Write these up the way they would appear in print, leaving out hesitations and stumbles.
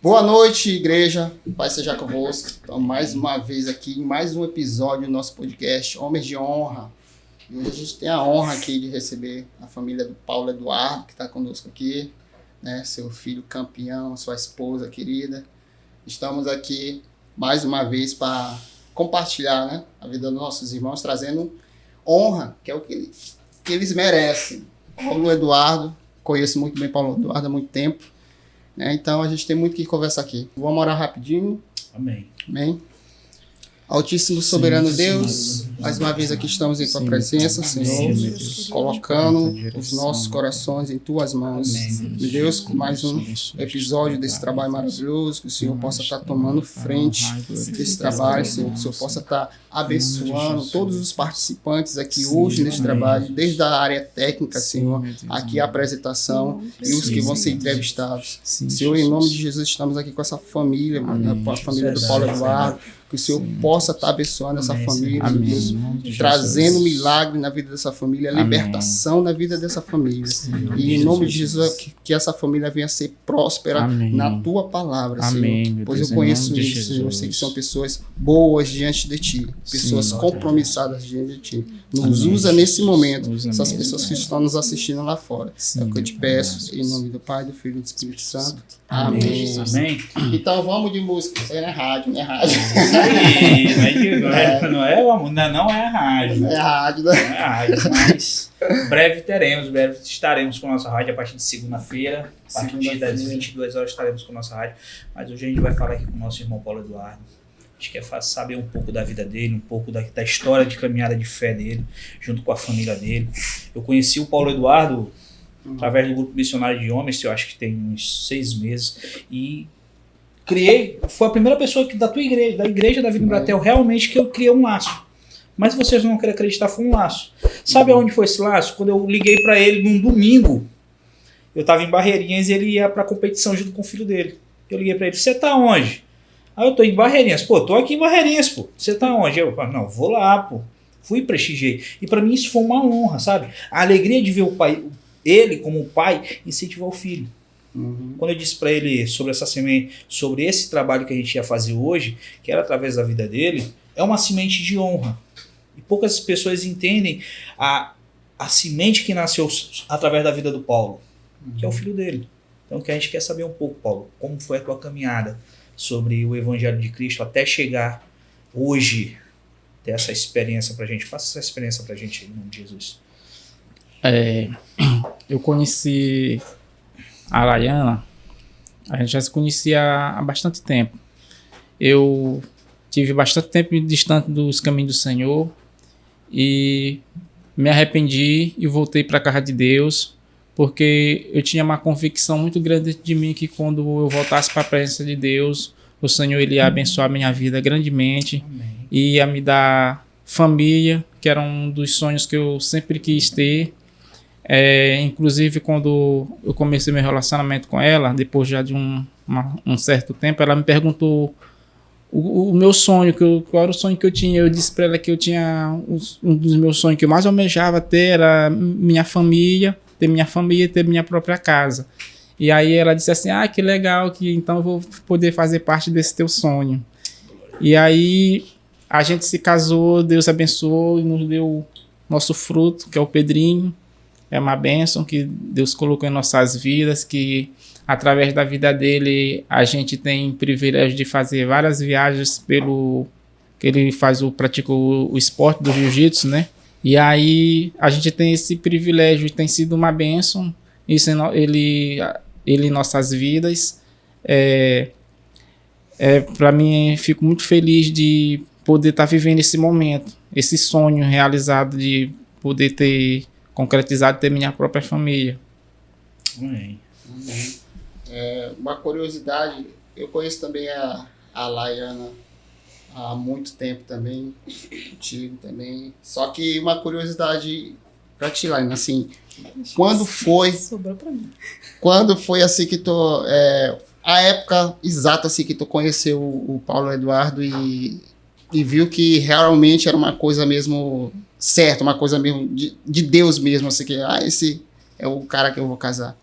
Boa noite, igreja. Paz seja convosco. Então, mais uma vez aqui, em mais um episódio do nosso podcast Homens de Honra. E hoje a gente tem a honra aqui de receber a família do Paulo Eduardo, que está conosco aqui, né? Seu filho campeão, sua esposa querida. Estamos aqui mais uma vez para compartilhar, né, a vida dos nossos irmãos, trazendo honra, que é o que eles merecem. Paulo Eduardo, conheço muito bem Paulo Eduardo há muito tempo, né? Então a gente tem muito o que conversar aqui. Vamos orar rapidinho. Amém. Amém. Altíssimo, soberano Deus, mais uma vez aqui estamos em Tua presença, Senhor, colocando os nossos corações em Tuas mãos. Meu Deus, com mais um episódio desse trabalho maravilhoso, que o Senhor possa estar tomando frente desse trabalho, Senhor, que o Senhor possa estar abençoando todos os participantes aqui hoje nesse trabalho, desde a área técnica, Senhor, aqui a apresentação e os que vão ser entrevistados. Senhor, em nome de Jesus, estamos aqui com essa família, a família do Paulo Eduardo, que o Senhor possa estar abençoando essa família, Deus, trazendo milagre na vida dessa família, libertação na vida dessa família. E em nome de Jesus, que essa família venha a ser próspera na Tua palavra, Senhor. Pois eu conheço isso, Senhor. Eu sei que são pessoas boas diante de Ti, pessoas compromissadas diante de Ti. Nos usa nesse momento, essas pessoas que estão nos assistindo lá fora. É o que eu te peço, em nome do Pai, do Filho e do Espírito Santo. Amém. Então vamos de música. Isso aí não é rádio, não é rádio. Não é a rádio. Não é rádio, né? Não é a rádio, mas breve estaremos com a nossa rádio a partir de segunda-feira. A partir das 22 horas estaremos com a nossa rádio. Mas hoje a gente vai falar aqui com o nosso irmão Paulo Eduardo. A gente quer saber um pouco da vida dele, um pouco da história de caminhada de fé dele, junto com a família dele. Eu conheci o Paulo Eduardo através do grupo missionário de homens, eu acho que tem uns 6 meses, e foi a primeira pessoa da tua igreja, da igreja da Vida em Bratel, realmente que eu criei um laço. Mas vocês não querem acreditar, foi um laço. Sabe aonde foi esse laço? Quando eu liguei para ele num domingo, eu estava em Barreirinhas e ele ia para a competição junto com o filho dele. Eu liguei para ele, você tá onde? Aí eu tô em Barreirinhas. Pô, tô aqui em Barreirinhas, pô. Você tá onde? Eu falei, não, vou lá, pô. Fui e prestigiei. E para mim isso foi uma honra, sabe? A alegria de ver o pai, ele como pai, incentivar o filho. Quando eu disse para ele sobre essa semente, sobre esse trabalho que a gente ia fazer hoje, que era através da vida dele, é uma semente de honra. E poucas pessoas entendem a semente que nasceu através da vida do Paulo, que é o filho dele. Então que a gente quer saber um pouco, Paulo, como foi a tua caminhada sobre o Evangelho de Cristo até chegar hoje, ter essa experiência pra gente. Faça essa experiência pra gente aí, em nome de Jesus. Eu conheci a Laiana, a gente já se conhecia há bastante tempo. Eu tive bastante tempo distante dos caminhos do Senhor e me arrependi e voltei para a casa de Deus, porque eu tinha uma convicção muito grande de mim que quando eu voltasse para a presença de Deus, o Senhor ele ia abençoar a minha vida grandemente. Amém. E ia me dar família, que era um dos sonhos que eu sempre quis ter. Inclusive quando eu comecei meu relacionamento com ela, depois já de um certo tempo, ela me perguntou o meu sonho, qual era o sonho que eu tinha. Eu disse para ela que eu tinha um dos meus sonhos que eu mais almejava ter era minha família, ter minha própria casa. E aí ela disse assim, que legal, que então eu vou poder fazer parte desse teu sonho. E aí a gente se casou, Deus abençoou e nos deu nosso fruto, que é o Pedrinho. É uma bênção que Deus colocou em nossas vidas, que através da vida dele a gente tem privilégio de fazer várias viagens que ele pratica o esporte do jiu-jitsu, né? E aí a gente tem esse privilégio, tem sido uma bênção, isso ele em nossas vidas. Para mim, fico muito feliz de poder estar vivendo esse momento, esse sonho realizado de poder ter concretizado, ter minha própria família. Amém. Uma curiosidade, eu conheço também a Laiana há muito tempo também, contigo também. Só que uma curiosidade pra ti, Laiana, assim, quando foi assim que tu, a época exata assim que tu conheceu o Paulo Eduardo e viu que realmente era uma coisa mesmo certo, uma coisa mesmo de Deus mesmo, assim, que esse é o cara que eu vou casar.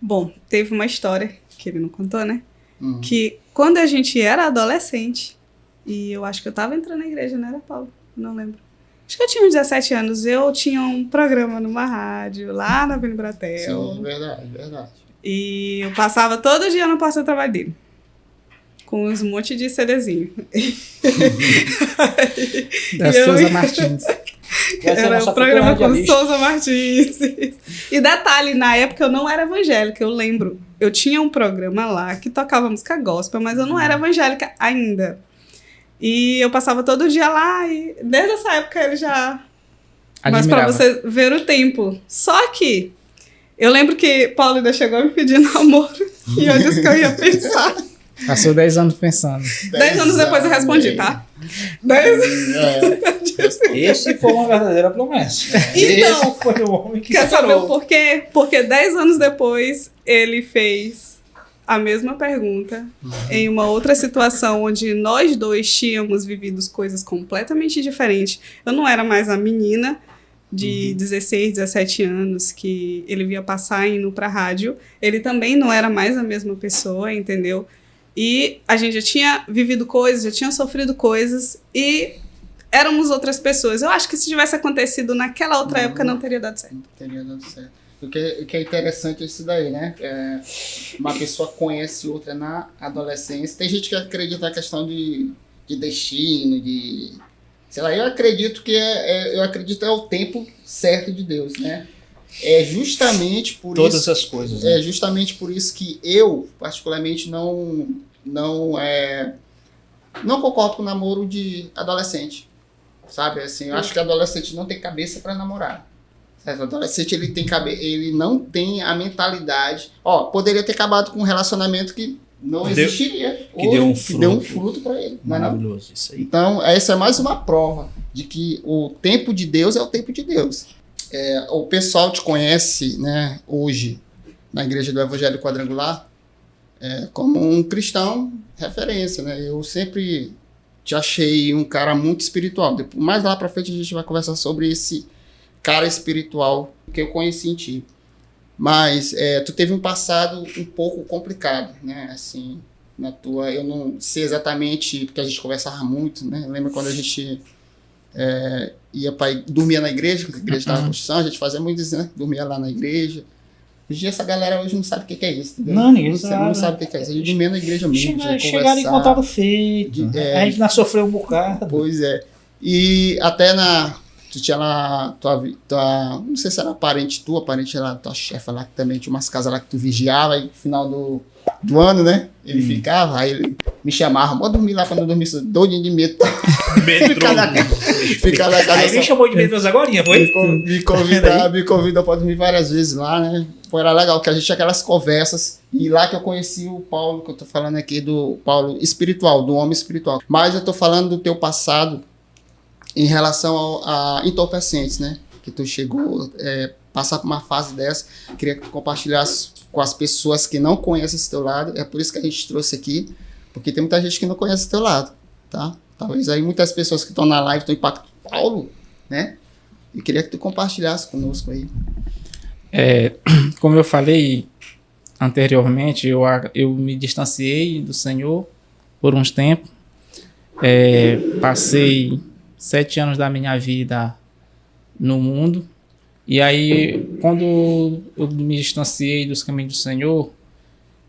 Bom, teve uma história que ele não contou, né? que quando a gente era adolescente, e eu acho que eu tava entrando na igreja, não era, Paulo? Não lembro. Acho que eu tinha uns 17 anos, eu tinha um programa numa rádio, lá na Avenida Bratel. Sim, verdade. E eu passava todo dia na porta do trabalho dele. Com uns monte de CDzinho. Da Souza Martins. Era o programa com Souza Martins. E detalhe, na época eu não era evangélica, eu lembro. Eu tinha um programa lá que tocava música gospel, mas eu não era evangélica ainda. E eu passava todo dia lá e desde essa época ele já... Admirava. Mas pra você ver o tempo. Só que eu lembro que Paulo ainda chegou a me pedir namoro e eu disse que eu ia pensar. Passou 10 anos pensando. 10 anos depois eu respondi, tá? 10 Esse foi uma verdadeira promessa. Então, esse foi o homem que quer saber o falou. porquê? Porque 10 anos depois ele fez a mesma pergunta em uma outra situação onde nós dois tínhamos vivido coisas completamente diferentes. Eu não era mais a menina de 16, 17 anos que ele via passar indo pra rádio. Ele também não era mais a mesma pessoa, entendeu? E a gente já tinha vivido coisas, já tinha sofrido coisas e éramos outras pessoas. Eu acho que se tivesse acontecido naquela outra época não teria dado certo. Não teria dado certo. O que é interessante é isso daí, né? Uma pessoa conhece outra na adolescência. Tem gente que acredita na questão de destino, de... Sei lá, eu acredito que é o tempo certo de Deus, né? É justamente por Todas isso... essas coisas. Né? É justamente por isso que eu, particularmente, não concordo com o namoro de adolescente. Sabe? Assim, eu acho que adolescente não tem cabeça para namorar. O adolescente ele não tem a mentalidade. Poderia ter acabado com um relacionamento que não existiria. Que deu um fruto. Que deu um fruto para ele. Maravilhoso, isso aí. Então, essa é mais uma prova de que o tempo de Deus é o tempo de Deus. O pessoal te conhece, né, hoje, na Igreja do Evangelho Quadrangular, como um cristão referência. Né? Eu sempre te achei um cara muito espiritual. Mais lá para frente a gente vai conversar sobre esse cara espiritual que eu conheci em ti. Mas tu teve um passado um pouco complicado, né? Assim, eu não sei exatamente, porque a gente conversava muito, né? Lembra quando a gente dormia na igreja, porque a igreja estava em construção, a gente fazia muito isso, né? Dormia lá na igreja. Hoje essa galera hoje não sabe o que é isso, entendeu? Não, ninguém sabe. Não sabe o que é isso. A gente dormia na igreja mesmo. Chegaram em contato feito. A gente não sofreu um bocado. Pois é. E até tu tinha lá tua não sei se era parente lá, tua chefa lá, que também tinha umas casas lá que tu vigiava, aí no final do ano, né? Ele ficava, aí ele me chamava, bora dormir lá, quando eu dormisse, doidinho de medo. Ficar na casa. Aí ele chamou de medroso agora, foi? Me convidou pra dormir várias vezes lá, né? Era legal, que a gente tinha aquelas conversas, e lá que eu conheci o Paulo, que eu tô falando aqui do Paulo espiritual, do homem espiritual. Mas eu tô falando do teu passado em relação a entorpecentes, né? Que tu chegou passar por uma fase dessa. Queria que tu compartilhasse com as pessoas que não conhecem esse teu lado. É por isso que a gente trouxe aqui, porque tem muita gente que não conhece esse teu lado, tá? Talvez aí muitas pessoas que estão na live estão impactadas. Paulo, né? E queria que tu compartilhasse conosco aí. Como eu falei anteriormente, eu me distanciei do Senhor por uns tempos. Passei 7 anos da minha vida no mundo. E aí, quando eu me distanciei dos caminhos do Senhor,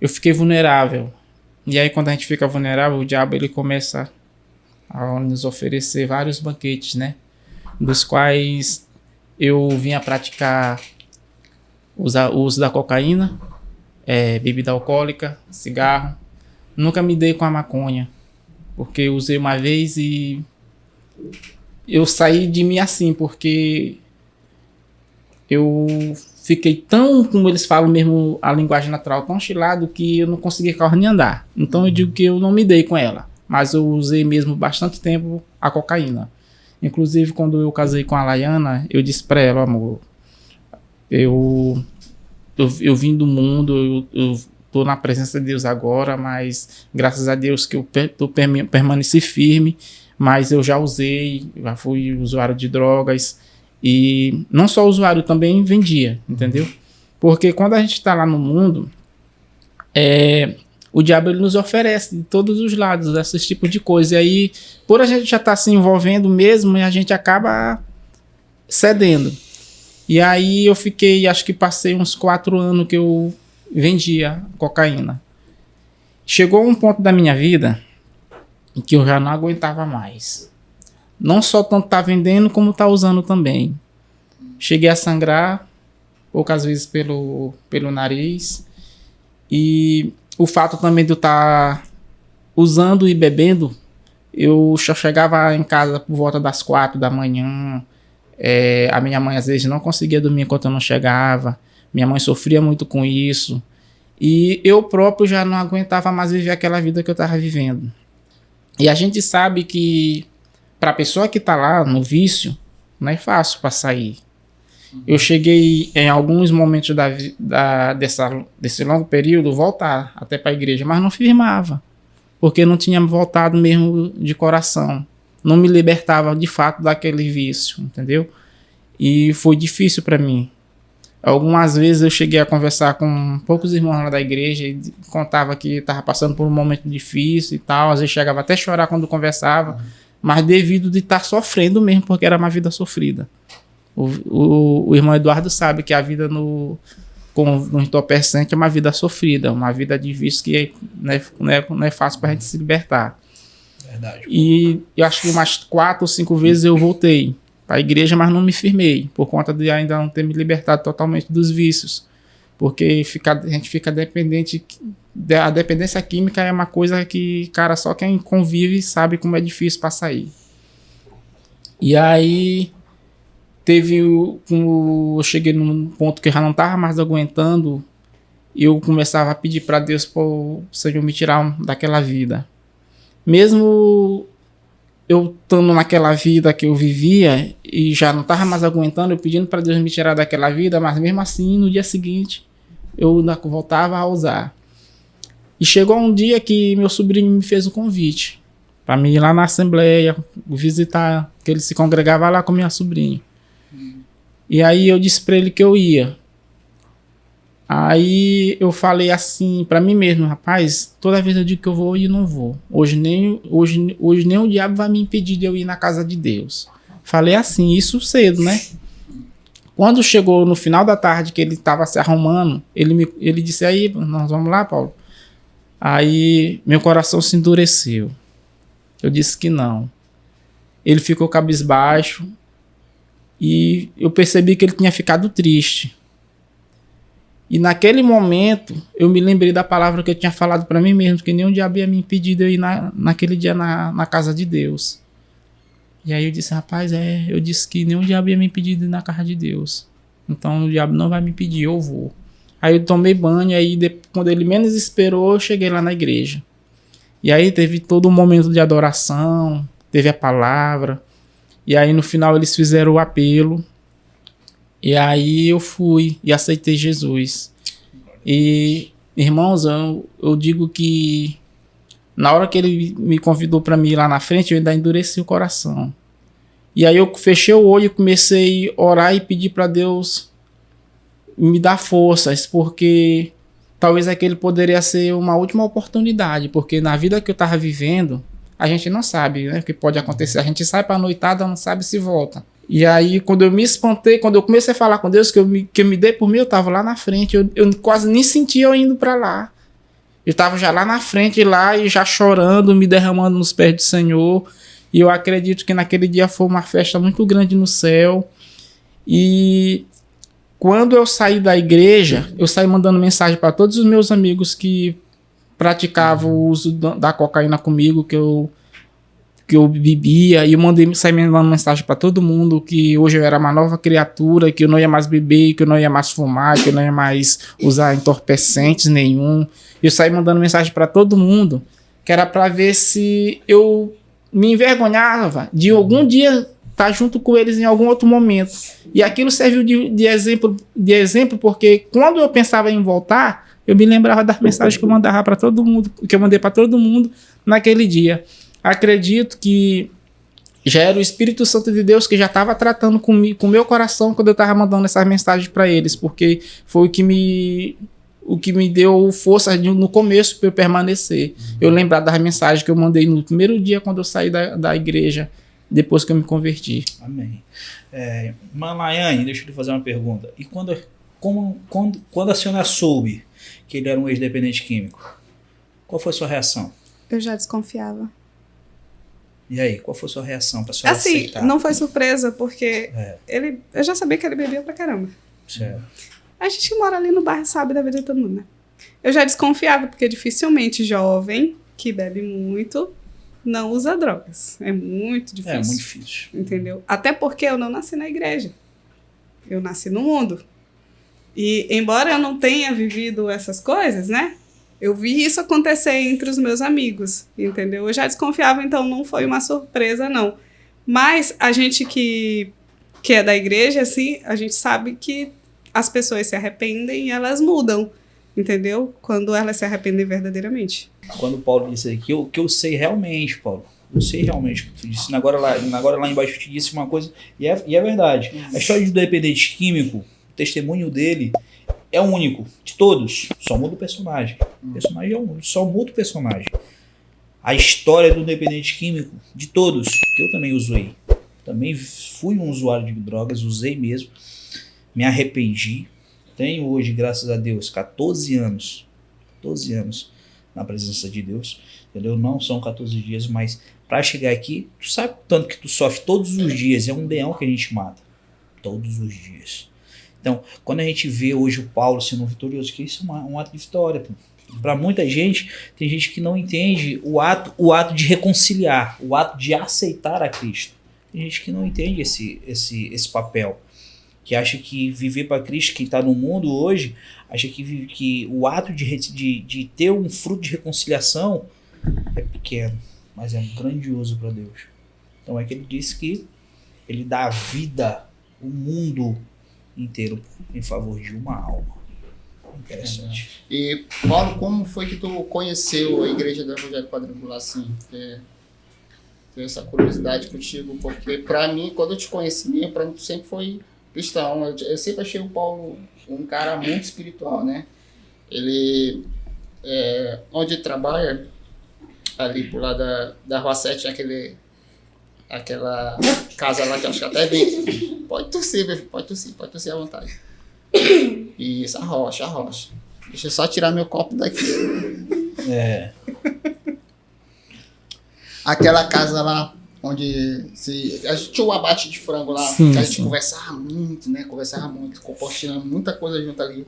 eu fiquei vulnerável. E aí, quando a gente fica vulnerável, o diabo ele começa a nos oferecer vários banquetes, né? Dos quais eu vinha praticar o uso da cocaína, bebida alcoólica, cigarro. Nunca me dei com a maconha, porque eu usei uma vez e eu saí de mim assim, porque eu fiquei tão, como eles falam mesmo, a linguagem natural, tão chilado que eu não conseguia carro nem andar. Então eu digo que eu não me dei com ela, mas eu usei mesmo bastante tempo a cocaína. Inclusive, quando eu casei com a Laiana, eu disse pra ela, amor, eu vim do mundo, eu tô na presença de Deus agora, mas graças a Deus que eu permaneci firme, mas eu já fui usuário de drogas, e não só usuário, também vendia, entendeu? Porque quando a gente está lá no mundo, o diabo ele nos oferece de todos os lados esses tipos de coisa. E aí, por a gente já estar se envolvendo mesmo, a gente acaba cedendo. E aí eu fiquei, acho que passei uns 4 anos que eu vendia cocaína. Chegou um ponto da minha vida em que eu já não aguentava mais. Não só tanto tá vendendo, como tá usando também. Cheguei a sangrar poucas vezes pelo nariz. E o fato também de eu estar usando e bebendo, eu só chegava em casa por volta das 4 da manhã. A minha mãe às vezes não conseguia dormir enquanto eu não chegava. Minha mãe sofria muito com isso. E eu próprio já não aguentava mais viver aquela vida que eu estava vivendo. E a gente sabe que para a pessoa que está lá no vício, não é fácil para sair. Eu cheguei em alguns momentos desse longo período voltar até para a igreja, mas não firmava, porque não tinha voltado mesmo de coração. Não me libertava de fato daquele vício, entendeu? E foi difícil para mim. Algumas vezes eu cheguei a conversar com poucos irmãos lá da igreja e contava que estava passando por um momento difícil e tal. Às vezes chegava até a chorar quando conversava, mas devido de estar sofrendo mesmo, porque era uma vida sofrida. O irmão Eduardo sabe que a vida no entorpecente é uma vida sofrida, uma vida de vício que não é fácil para a gente se libertar. Verdade. E eu acho que umas 4 ou 5 vezes eu voltei para a igreja, mas não me firmei, por conta de ainda não ter me libertado totalmente dos vícios. Porque a gente fica dependente. A dependência química é uma coisa que, cara, só quem convive sabe como é difícil para sair. E aí eu cheguei num ponto que eu já não estava mais aguentando, e eu começava a pedir para Deus, para o Senhor me tirar daquela vida. Mesmo eu estando naquela vida que eu vivia e já não estava mais aguentando, eu pedindo para Deus me tirar daquela vida, mas mesmo assim, no dia seguinte, eu voltava a usar. E chegou um dia que meu sobrinho me fez um convite para mim ir lá na Assembleia, visitar, que ele se congregava lá com minha sobrinha. E aí eu disse para ele que eu ia. Aí eu falei assim para mim mesmo, rapaz, toda vez eu digo que eu vou e não vou. Hoje nem o diabo vai me impedir de eu ir na casa de Deus. Falei assim, isso cedo, né? Quando chegou no final da tarde que ele estava se arrumando, ele disse, aí, nós vamos lá, Paulo? Aí meu coração se endureceu. Eu disse que não. Ele ficou cabisbaixo e eu percebi que ele tinha ficado triste. E naquele momento, eu me lembrei da palavra que eu tinha falado para mim mesmo, que nem o diabo ia me impedir de eu ir naquele dia na casa de Deus. E aí eu disse, rapaz, eu disse que nem o diabo ia me impedir de ir na casa de Deus. Então o diabo não vai me impedir, eu vou. Aí eu tomei banho, aí quando ele menos esperou, eu cheguei lá na igreja. E aí teve todo um momento de adoração, teve a palavra. E aí no final eles fizeram o apelo. E aí eu fui e aceitei Jesus. E, irmãos, eu digo que na hora que ele me convidou para mim ir lá na frente, eu ainda endureci o coração. E aí eu fechei o olho e comecei a orar e pedir para Deus me dar forças, porque talvez aquele poderia ser uma última oportunidade, porque na vida que eu estava vivendo, a gente não sabe, né, o que pode acontecer. A gente sai para a noitada, não sabe se volta. E aí, quando eu me espantei, quando eu comecei a falar com Deus, que eu me dei por mim, eu estava lá na frente, eu quase nem sentia eu indo para lá. Eu estava já lá na frente, lá, e já chorando, me derramando nos pés do Senhor. E eu acredito que naquele dia foi uma festa muito grande no céu. E quando eu saí da igreja, eu saí mandando mensagem para todos os meus amigos que praticavam o uso da cocaína comigo, que eu bebia, e eu saí mandando mensagem para todo mundo que hoje eu era uma nova criatura, que eu não ia mais beber, que eu não ia mais fumar, que eu não ia mais usar entorpecentes nenhum. Eu saí mandando mensagem para todo mundo, que era para ver se eu me envergonhava de algum dia estar junto com eles em algum outro momento. E aquilo serviu de exemplo, porque quando eu pensava em voltar, eu me lembrava das mensagens que eu mandava para todo mundo, que eu mandei para todo mundo naquele dia. Acredito que já era o Espírito Santo de Deus que já estava tratando com o meu coração quando eu estava mandando essas mensagens para eles, porque foi o que me o que me deu força no começo para eu permanecer. Eu lembrar das mensagens que eu mandei no primeiro dia quando eu saí da igreja, depois que eu me converti. Amém. Malaiane, deixa eu te fazer uma pergunta. E quando a senhora soube que ele era um ex-dependente químico, qual foi a sua reação? Eu já desconfiava. E aí, qual foi a sua reação pra senhora Assim, aceitar? não foi surpresa, porque eu já sabia que ele bebia pra caramba. Certo. A gente que mora ali no bairro sabe da vida de todo mundo, né? Eu já desconfiava, porque dificilmente jovem que bebe muito não usa drogas. É muito difícil. É muito difícil. Entendeu? Até porque eu não nasci na igreja. Eu nasci no mundo. E embora eu não tenha vivido essas coisas, né? Eu vi isso acontecer entre os meus amigos, entendeu? Eu já desconfiava, então não foi uma surpresa, não. Mas a gente que é da igreja, assim, a gente sabe que as pessoas se arrependem e elas mudam, entendeu? Quando elas se arrependem verdadeiramente. Quando o Paulo disse aqui, o que eu sei realmente, Paulo, eu sei realmente o que tu disse. Agora lá embaixo eu te disse uma coisa, e é verdade. A história do dependente químico, o testemunho dele é único, de todos. Só muda o personagem. O personagem é único, só muda o personagem. A história do dependente químico, de todos, que eu também usei. Também fui um usuário de drogas, usei mesmo. Me arrependi. Tenho hoje, graças a Deus, 14 anos na presença de Deus. Entendeu? Não são 14 dias, mas para chegar aqui, tu sabe tanto que tu sofre todos os dias. É um leão que a gente mata. Todos os dias. Então, quando a gente vê hoje o Paulo sendo vitorioso, que isso é um ato de vitória. Para muita gente, tem gente que não entende o ato de reconciliar, o ato de aceitar a Cristo. Tem gente que não entende esse papel, que acha que viver para Cristo, quem está no mundo hoje, acha que o ato de ter um fruto de reconciliação é pequeno, mas é grandioso para Deus. Então é que ele disse que ele dá a vida, o mundo inteiro em favor de uma alma. Interessante. E, Paulo, como foi que tu conheceu a Igreja do Evangelho Quadrangular, assim? Tenho essa curiosidade contigo, porque pra mim, quando eu te conheci, pra mim tu sempre foi cristão. Eu sempre achei o Paulo um cara muito espiritual, né? Ele, onde ele trabalha, ali por lá da Rua 7, aquela casa lá que eu acho que até vem. Pode tossir, meu filho, pode tossir à vontade. Isso, a rocha. Deixa eu só tirar meu copo daqui. Aquela casa lá, onde a gente tinha um abate de frango lá, sim, que a gente sim. conversava muito, compartilhando muita coisa junto ali.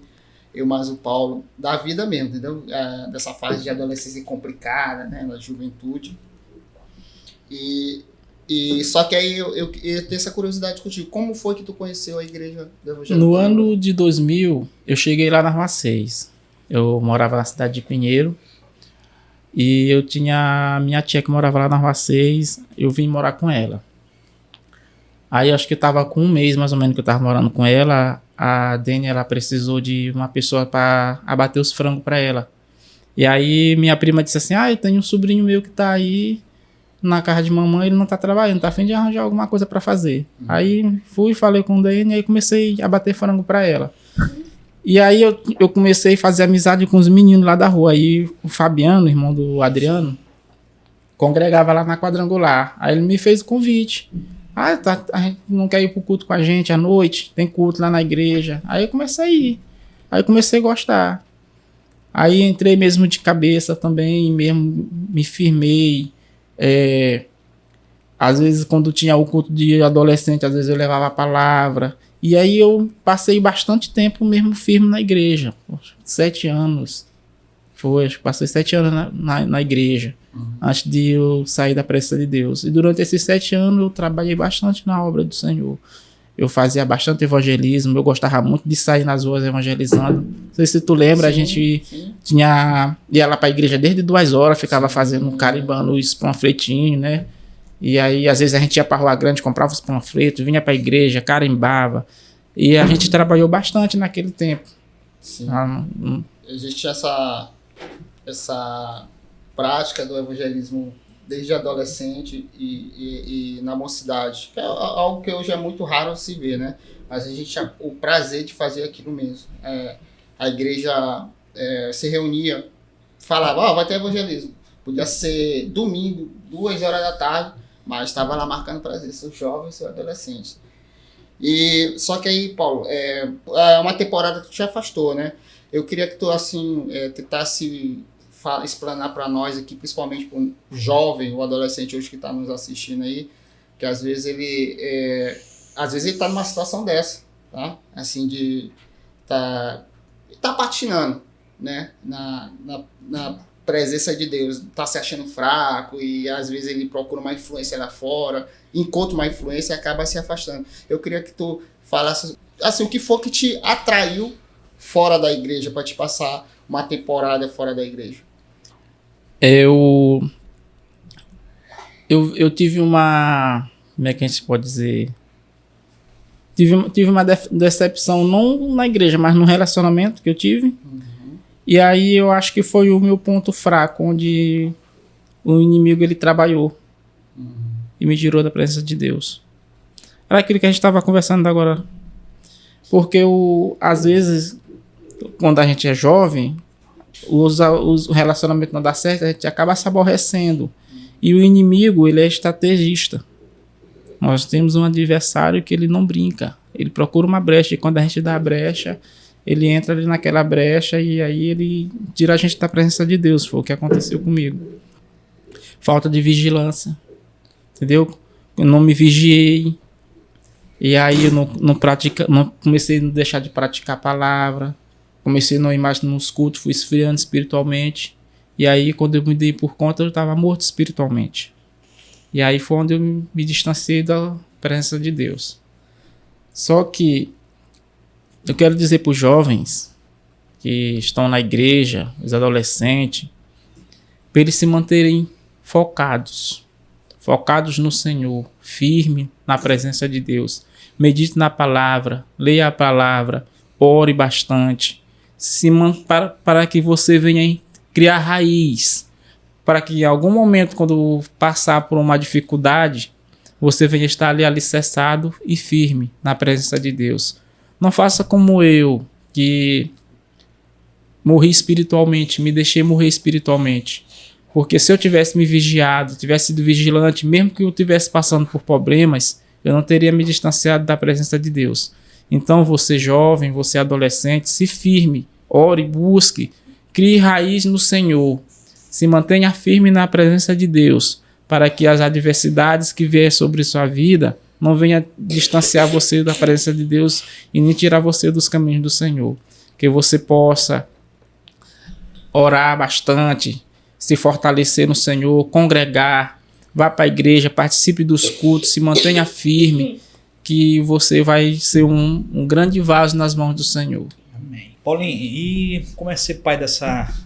Eu mais o Paulo, da vida mesmo, entendeu? Dessa fase de adolescência complicada, né? Da juventude. E só que aí eu tenho essa curiosidade contigo. Como foi que tu conheceu a Igreja do Evangelho? No ano de 2000, eu cheguei lá na Rua 6. Eu morava na cidade de Pinheiro. E eu tinha minha tia que morava lá na Rua 6. Eu vim morar com ela. Aí acho que eu tava com um mês mais ou menos que eu tava morando com ela. A Dani, ela precisou de uma pessoa para abater os frangos para ela. E aí minha prima disse assim: eu tenho um sobrinho meu que tá aí na casa de mamãe, ele não tá trabalhando, tá a fim de arranjar alguma coisa pra fazer. Aí fui, falei com o Dani, aí comecei a bater frango pra ela. E aí eu comecei a fazer amizade com os meninos lá da rua. Aí o Fabiano, irmão do Adriano, congregava lá na Quadrangular. Aí ele me fez o convite. A gente não quer ir pro culto com a gente à noite? Tem culto lá na igreja. Aí eu comecei a ir. Aí eu comecei a gostar. Aí entrei mesmo de cabeça também, mesmo me firmei. Às vezes quando tinha o culto de adolescente, às vezes eu levava a palavra, e aí eu passei bastante tempo mesmo firme na igreja. 7 anos passei 7 anos na igreja, antes de eu sair da presença de Deus. E durante esses 7 anos eu trabalhei bastante na obra do Senhor. Eu fazia bastante evangelismo, eu gostava muito de sair nas ruas evangelizando. Não sei se tu lembra, sim, a gente ia lá pra igreja desde 2 horas, ficava fazendo, carimbando os panfletinhos, né? E aí, às vezes, a gente ia pra Rua Grande, comprava os panfletos, vinha pra igreja, carimbava. E a gente trabalhou bastante naquele tempo. Sim. Existe essa prática do evangelismo desde adolescente e na mocidade, que é algo que hoje é muito raro se ver, né? Mas a gente tinha o prazer de fazer aquilo mesmo. A igreja se reunia, falava, vai ter evangelismo. Podia ser domingo, 2 horas da tarde, mas estava lá marcando presença, os jovens e os adolescentes. E, só que aí, Paulo, uma temporada que tu te afastou, né? Eu queria que tu, assim, tentasse explanar para nós aqui, principalmente para o jovem, o adolescente hoje que está nos assistindo aí, que às vezes ele está numa situação dessa, tá? Assim, de tá patinando, né? Na presença de Deus, tá se achando fraco e às vezes ele procura uma influência lá fora, encontra uma influência e acaba se afastando. Eu queria que tu falasse, assim, o que for que te atraiu fora da igreja, para te passar uma temporada fora da igreja. Eu tive uma... Como é que a gente pode dizer? Tive uma decepção, não na igreja, mas no relacionamento que eu tive. Uhum. E aí eu acho que foi o meu ponto fraco, onde o inimigo ele trabalhou. Uhum. E me tirou da presença de Deus. Era aquilo que a gente estava conversando agora. Porque às vezes, quando a gente é jovem, o relacionamento não dá certo, a gente acaba se aborrecendo. E o inimigo, ele é estrategista. Nós temos um adversário que ele não brinca. Ele procura uma brecha. E quando a gente dá a brecha, ele entra ali naquela brecha e aí ele tira a gente da presença de Deus. Foi o que aconteceu comigo. Falta de vigilância. Entendeu? Eu não me vigiei. E aí eu não comecei a não deixar de praticar a palavra. Comecei a não ir mais nos cultos. Fui esfriando espiritualmente. E aí quando eu me dei por conta, eu estava morto espiritualmente. E aí foi onde eu me distanciei da presença de Deus. Só que eu quero dizer para os jovens que estão na igreja, os adolescentes, para eles se manterem focados no Senhor, firme na presença de Deus. Medite na palavra, leia a palavra, ore bastante, para que você venha criar raiz. Para que em algum momento, quando passar por uma dificuldade, você venha estar ali alicerçado e firme na presença de Deus. Não faça como eu, que morri espiritualmente, me deixei morrer espiritualmente. Porque se eu tivesse me vigiado, tivesse sido vigilante, mesmo que eu estivesse passando por problemas, eu não teria me distanciado da presença de Deus. Então você jovem, você adolescente, se firme, ore, busque, crie raiz no Senhor. Se mantenha firme na presença de Deus, para que as adversidades que vier sobre sua vida não venham distanciar você da presença de Deus e nem tirar você dos caminhos do Senhor. Que você possa orar bastante, se fortalecer no Senhor, congregar, vá para a igreja, participe dos cultos, se mantenha firme, que você vai ser um grande vaso nas mãos do Senhor. Amém. Paulinho, e como é ser pai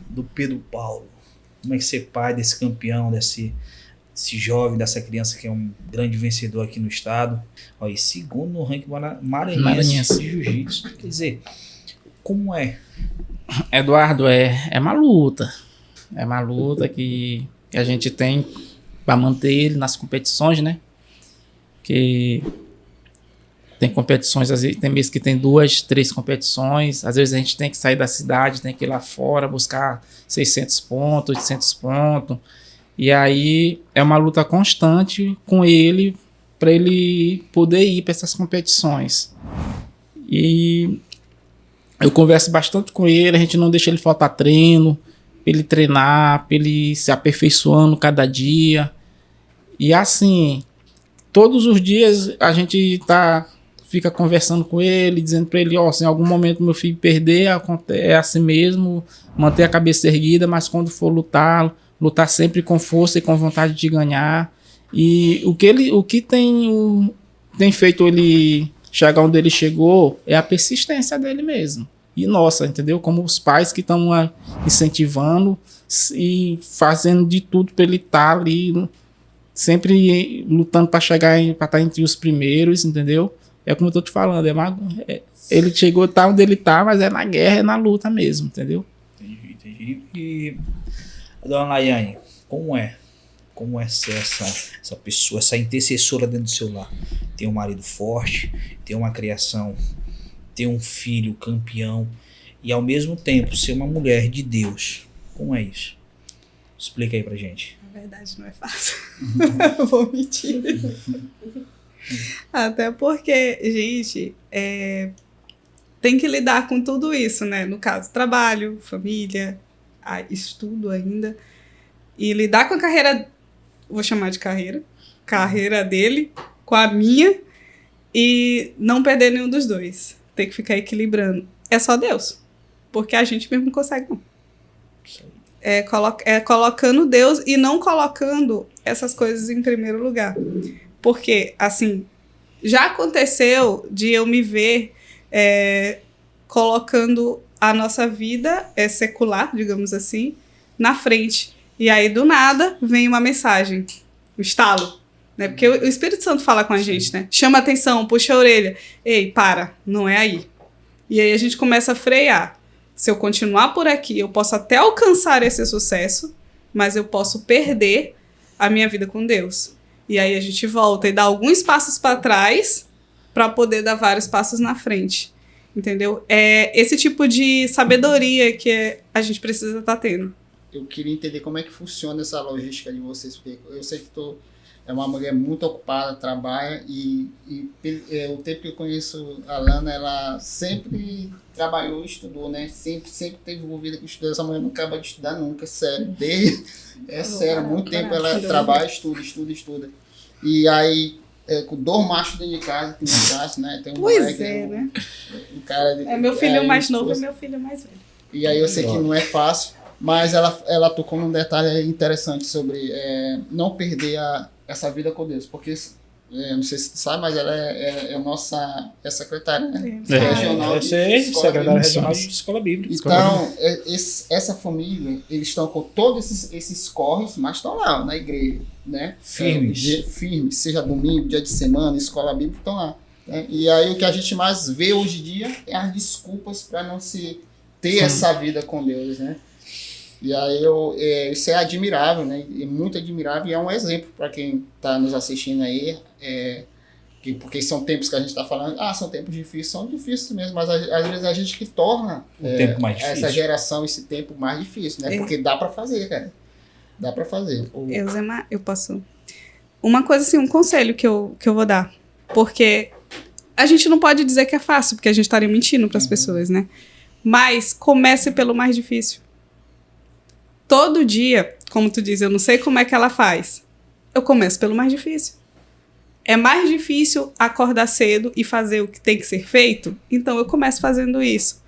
do Pedro Paulo? Como é que ser pai desse campeão, desse jovem, dessa criança que é um grande vencedor aqui no estado? Ó, e segundo no ranking maranhense de jiu-jitsu. Quer dizer, como é? Eduardo, é uma luta. É uma luta que a gente tem para manter ele nas competições, né? Que tem competições, às vezes, tem meses que tem 2, 3 competições. Às vezes a gente tem que sair da cidade, tem que ir lá fora buscar 600 pontos, 800 pontos. E aí é uma luta constante com ele para ele poder ir para essas competições. E eu converso bastante com ele, a gente não deixa ele faltar treino, para ele treinar, para ele se aperfeiçoando cada dia. E assim, todos os dias a gente fica conversando com ele, dizendo para ele, se em algum momento meu filho perder, é assim mesmo, manter a cabeça erguida, mas quando for lutar sempre com força e com vontade de ganhar. E o que tem feito ele chegar onde ele chegou é a persistência dele mesmo. E nossa, entendeu? Como os pais que estão incentivando e fazendo de tudo para ele estar ali, sempre lutando para estar entre os primeiros, entendeu? É como eu tô te falando, ele chegou, tá onde ele tá, mas é na guerra, é na luta mesmo, entendeu? Entendi. E, dona Laiane, como é ser essa pessoa, essa intercessora dentro do seu lar? Tem um marido forte, tem uma criação, tem um filho campeão, e ao mesmo tempo ser uma mulher de Deus. Como é isso? Explica aí pra gente. Na verdade, não é fácil. Vou mentir. Até porque, gente, tem que lidar com tudo isso, né? No caso, trabalho, família, estudo ainda. E lidar com a carreira, vou chamar de carreira dele, com a minha, e não perder nenhum dos dois. Tem que ficar equilibrando. É só Deus. Porque a gente mesmo não consegue, não. Colocando Deus e não colocando essas coisas em primeiro lugar. Porque, assim, já aconteceu de eu me ver colocando a nossa vida secular, digamos assim, na frente. E aí, do nada, vem uma mensagem, um estalo. Né? Porque o Espírito Santo fala com a gente, né? Chama atenção, puxa a orelha. Ei, para, não é aí. E aí a gente começa a frear. Se eu continuar por aqui, eu posso até alcançar esse sucesso, mas eu posso perder a minha vida com Deus. E aí a gente volta e dá alguns passos para trás para poder dar vários passos na frente. Entendeu? É esse tipo de sabedoria que a gente precisa estar tendo. Eu queria entender como é que funciona essa logística de vocês, porque eu sei que é uma mulher muito ocupada, trabalha, e o tempo que eu conheço a Lana, ela sempre trabalhou, estudou, né? Sempre esteve envolvida com estudo. Essa mulher não acaba de estudar nunca, sério. Sério, muito tempo ela trabalha, estuda. E aí, com dois machos dentro de casa, que não traz, né? Tem um moleque, né? Um cara, meu filho mais novo e meu filho mais velho. E aí eu sei que não é fácil, mas ela tocou num detalhe interessante sobre não perder essa vida com Deus, porque não sei se tu sabe, mas ela é nossa secretária, né? Regional. Eu sei, secretária regional de escola bíblica. Então, essa família, eles estão com todos esses corres, mas estão lá na igreja, né? Firmes, seja domingo, dia de semana, escola bíblica, estão lá. Né? E aí o que a gente mais vê hoje em dia é as desculpas para não se ter essa vida com Deus, né? E aí isso é admirável, né? É muito admirável e é um exemplo para quem está nos assistindo aí, porque são tempos que a gente está falando, são tempos difíceis, são difíceis mesmo, mas às vezes a gente que torna tempo mais difícil. Essa geração, esse tempo mais difícil, né? Porque dá para fazer, cara. Dá para fazer. Eu posso... Uma coisa assim, um conselho que eu vou dar, porque a gente não pode dizer que é fácil, porque a gente estaria mentindo para as pessoas, né? Mas comece pelo mais difícil. Todo dia, como tu diz, eu não sei como é que ela faz. Eu começo pelo mais difícil. É mais difícil acordar cedo e fazer o que tem que ser feito? Então eu começo fazendo isso.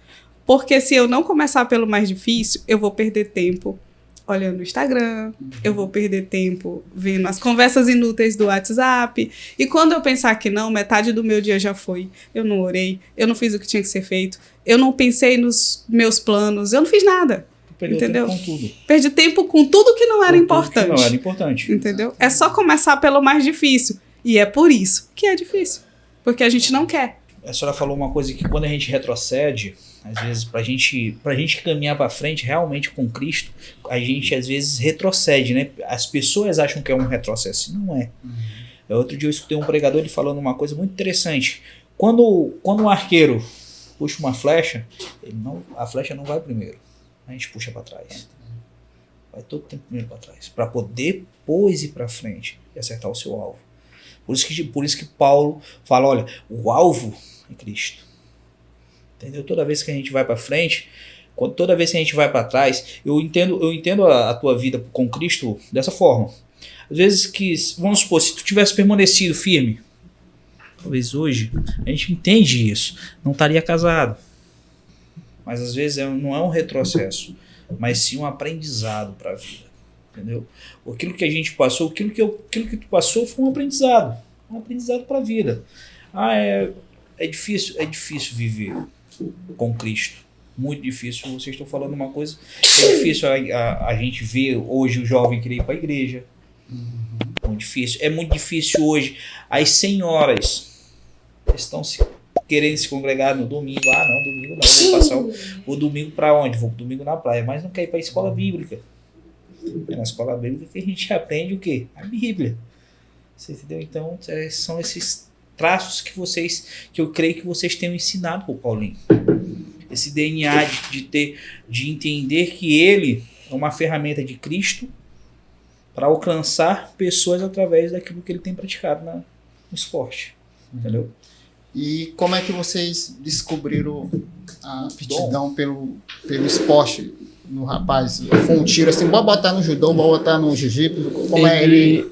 Porque se eu não começar pelo mais difícil, eu vou perder tempo olhando o Instagram, eu vou perder tempo vendo as conversas inúteis do WhatsApp. E quando eu pensar que não, metade do meu dia já foi. Eu não orei, eu não fiz o que tinha que ser feito, eu não pensei nos meus planos, eu não fiz nada. Entendeu? Tempo com tudo. Perdi tempo com tudo que não era importante. Que não era importante. Entendeu? É só começar pelo mais difícil. E é por isso que é difícil. Porque a gente não quer. A senhora falou uma coisa que quando a gente retrocede, às vezes pra gente caminhar pra frente realmente com Cristo, a gente às vezes retrocede, né? As pessoas acham que é um retrocesso. Não é. Outro dia eu escutei um pregador ele falando uma coisa muito interessante. Quando um arqueiro puxa uma flecha, a flecha não vai primeiro. A gente puxa para trás. Vai todo o tempo primeiro para trás. Para poder depois ir para frente e acertar o seu alvo. Por isso que Paulo fala, olha, o alvo é Cristo. Entendeu? Toda vez que a gente vai para frente, toda vez que a gente vai para trás, eu entendo a tua vida com Cristo dessa forma. Às vezes vamos supor, se tu tivesse permanecido firme, talvez hoje, a gente entende isso, não estaria casado. Mas às vezes não é um retrocesso, mas sim um aprendizado para a vida, entendeu? Aquilo que a gente passou, aquilo que tu passou foi um aprendizado para a vida. É difícil viver com Cristo, muito difícil. Vocês estão falando uma coisa, é difícil a gente ver hoje o jovem querer ir para a igreja, é muito difícil hoje as senhoras estão querendo se congregar no domingo. Não, domingo não, vou passar o domingo para onde? Vou domingo na praia, mas não quer ir para a escola bíblica. É na escola bíblica que a gente aprende o quê? A Bíblia. Você entendeu? Então, são esses traços que eu creio que vocês tenham ensinado para o Paulinho. esse DNA de entender que ele é uma ferramenta de Cristo para alcançar pessoas através daquilo que ele tem praticado no esporte. Entendeu? E como é que vocês descobriram a aptidão pelo esporte no rapaz? Foi um tiro assim, bora botar no judô, bora botar no jiu-jitsu, como é ele?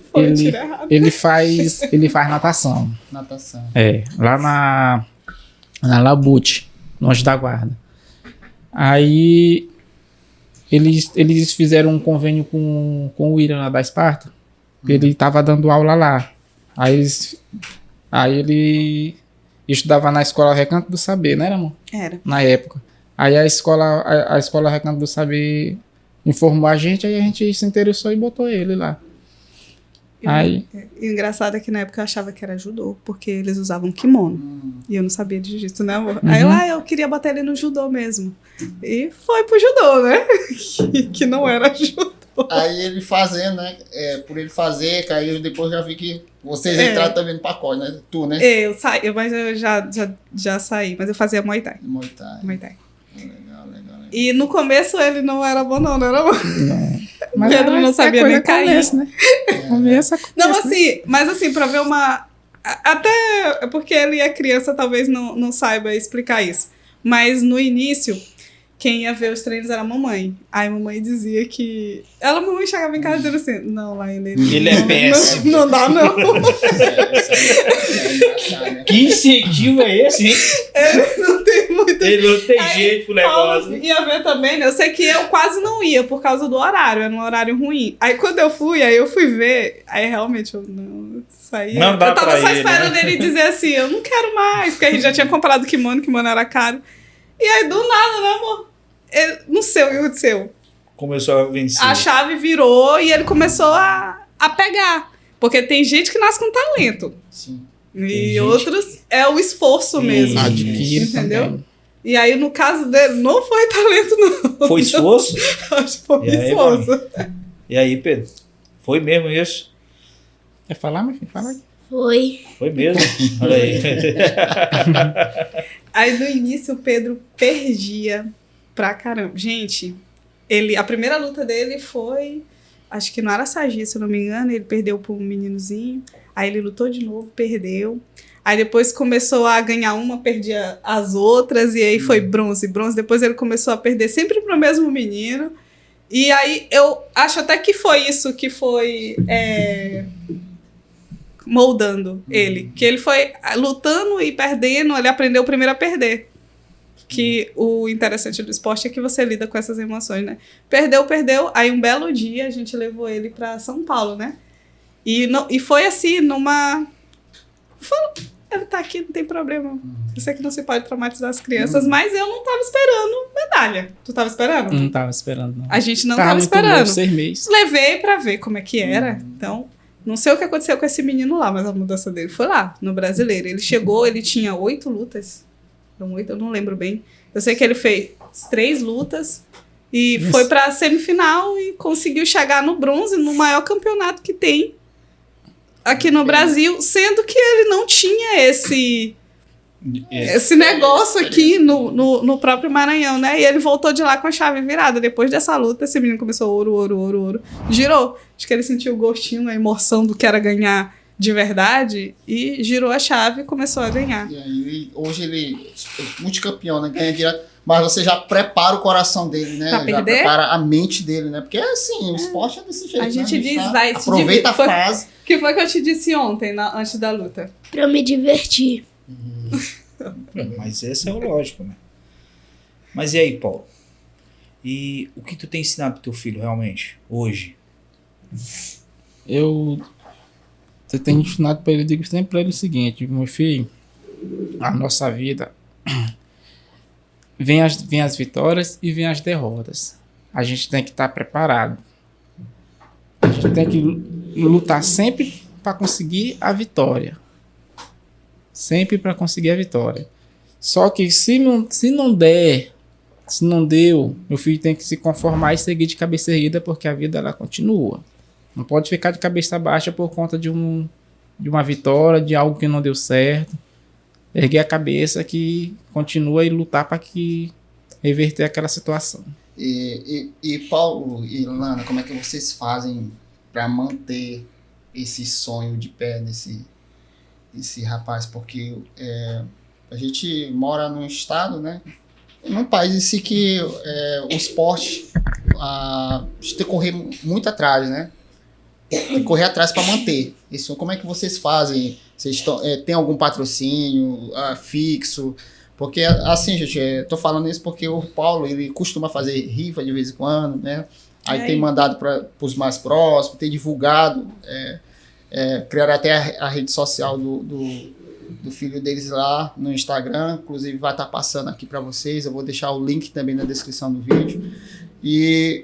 Ele faz natação. Natação. Lá na Labute, no Anjo da Guarda. Aí eles fizeram um convênio com o William lá da Esparta. Ele tava dando aula lá. Aí ele estudava na Escola Recanto do Saber, né, amor? Era. Na época. Aí a escola Recanto do Saber informou a gente, aí a gente se interessou e botou ele lá. E o engraçado é que na época eu achava que era judô, porque eles usavam kimono. E eu não sabia de jiu-jitsu, né, amor? Aí eu queria botar ele no judô mesmo. E foi pro judô, né? que não era judô. Aí ele fazendo, né? Por ele fazer, caiu, depois já vi que vocês entraram também no pacote, né? Tu, né? Eu saí, mas eu já saí, mas eu fazia Muay Thai. Muay Thai. Legal. E no começo ele não era bom, não era bom. Mas Pedro não sabia nem cair. Começa, né? Começa, Não, né? assim, mas assim, pra ver uma... Até porque ele é criança, talvez não saiba explicar isso. Mas no início, quem ia ver os treinos era a mamãe. Aí a mamãe dizia que... A mamãe chegava em casa dizendo assim, não, Laína, Ele é péssimo. Não dá, não. Que incentivo é esse, hein? Ele não tem muito... Ele não tem Aí, jeito pro negócio. Ia ver também, né? Eu sei que eu quase não ia por causa do horário, era um horário ruim. Aí quando eu fui ver, aí realmente eu não saí. Não dá eu tava pra só ele, esperando né? ele dizer assim, eu não quero mais, porque a gente já tinha comprado kimono era caro. E aí do nada, né, amor? Não sei o que aconteceu. Começou a vencer. A chave virou e ele começou a pegar. Porque tem gente que nasce com talento. Sim. E gente- outros é o esforço mesmo. Adquire Entendeu? também. E aí, no caso dele, não foi talento, não. Foi esforço? Acho que foi E aí, esforço. E aí, Pedro? Foi mesmo isso? Quer falar, meu filho? Fala aí. Foi. Foi mesmo? Olha aí. Aí, no início, o Pedro perdia pra caramba. Gente, a primeira luta dele foi... Acho que no Araçagi, se eu não me engano. Ele perdeu pro meninozinho. Aí ele lutou de novo, perdeu. Aí depois começou a ganhar uma, perdia as outras. E aí foi bronze. Depois ele começou a perder sempre pro mesmo menino. E aí eu acho até que foi isso que foi moldando ele. Que ele foi lutando e perdendo, ele aprendeu primeiro a perder. Que o interessante do esporte é que você lida com essas emoções, né? Perdeu. Aí um belo dia a gente levou ele pra São Paulo, né? E foi assim, ele tá aqui, não tem problema. Eu sei que não se pode traumatizar as crianças, mas eu não tava esperando medalha. Tu tava esperando? Não tava esperando, não. A gente não Tava tava muito esperando. novo, 6 meses. Levei pra ver como é que era. Então, não sei o que aconteceu com esse menino lá, mas a mudança dele foi lá, no Brasileiro. Ele chegou, ele tinha 8 lutas. Eram 8, eu não lembro bem. Eu sei que ele fez 3 lutas e foi pra semifinal e conseguiu chegar no bronze, no maior campeonato que tem aqui no Brasil, sendo que ele não tinha esse negócio aqui no próprio Maranhão, né? E ele voltou de lá com a chave virada. Depois dessa luta, esse menino começou ouro. Girou. Acho que ele sentiu o gostinho, a emoção do que era ganhar de verdade e girou a chave e começou a ganhar. E aí, hoje ele é multicampeão, né? Ganha direto. Mas você já prepara o coração dele, né? Pra Já perder? prepara a mente dele, né? Porque assim, o esporte é desse jeito. A gente né? diz, tá- vai, se aproveita a divide. fase. O que foi que eu te disse ontem, antes da luta? Pra eu me divertir. Mas esse é o lógico, né? Mas e aí, Paulo? E o que tu tem ensinado pro teu filho realmente, hoje? Eu tenho ensinado para ele, digo sempre para ele o seguinte, meu filho, a nossa vida vem as vitórias e vem as derrotas. A gente tem que estar preparado. A gente tem que lutar sempre para conseguir a vitória. Sempre para conseguir a vitória. Só que se não deu, meu filho tem que se conformar e seguir de cabeça erguida, porque a vida ela continua. Não pode ficar de cabeça baixa por conta de uma vitória, de algo que não deu certo. Erguer a cabeça que continua e lutar para que reverter aquela situação. E Paulo e Lana, como é que vocês fazem para manter esse sonho de pé esse rapaz? Porque a gente mora num estado, né? Num país em si que o esporte a gente tem que correr muito atrás, né? Tem que correr atrás para manter. Isso, como é que vocês fazem? Vocês tem algum patrocínio fixo? Porque, assim, gente, tô falando isso porque o Paulo, ele costuma fazer rifa de vez em quando, né? Aí tem mandado para os mais próximos, tem divulgado, criaram até a rede social do filho deles lá no Instagram, inclusive vai estar passando aqui para vocês, eu vou deixar o link também na descrição do vídeo.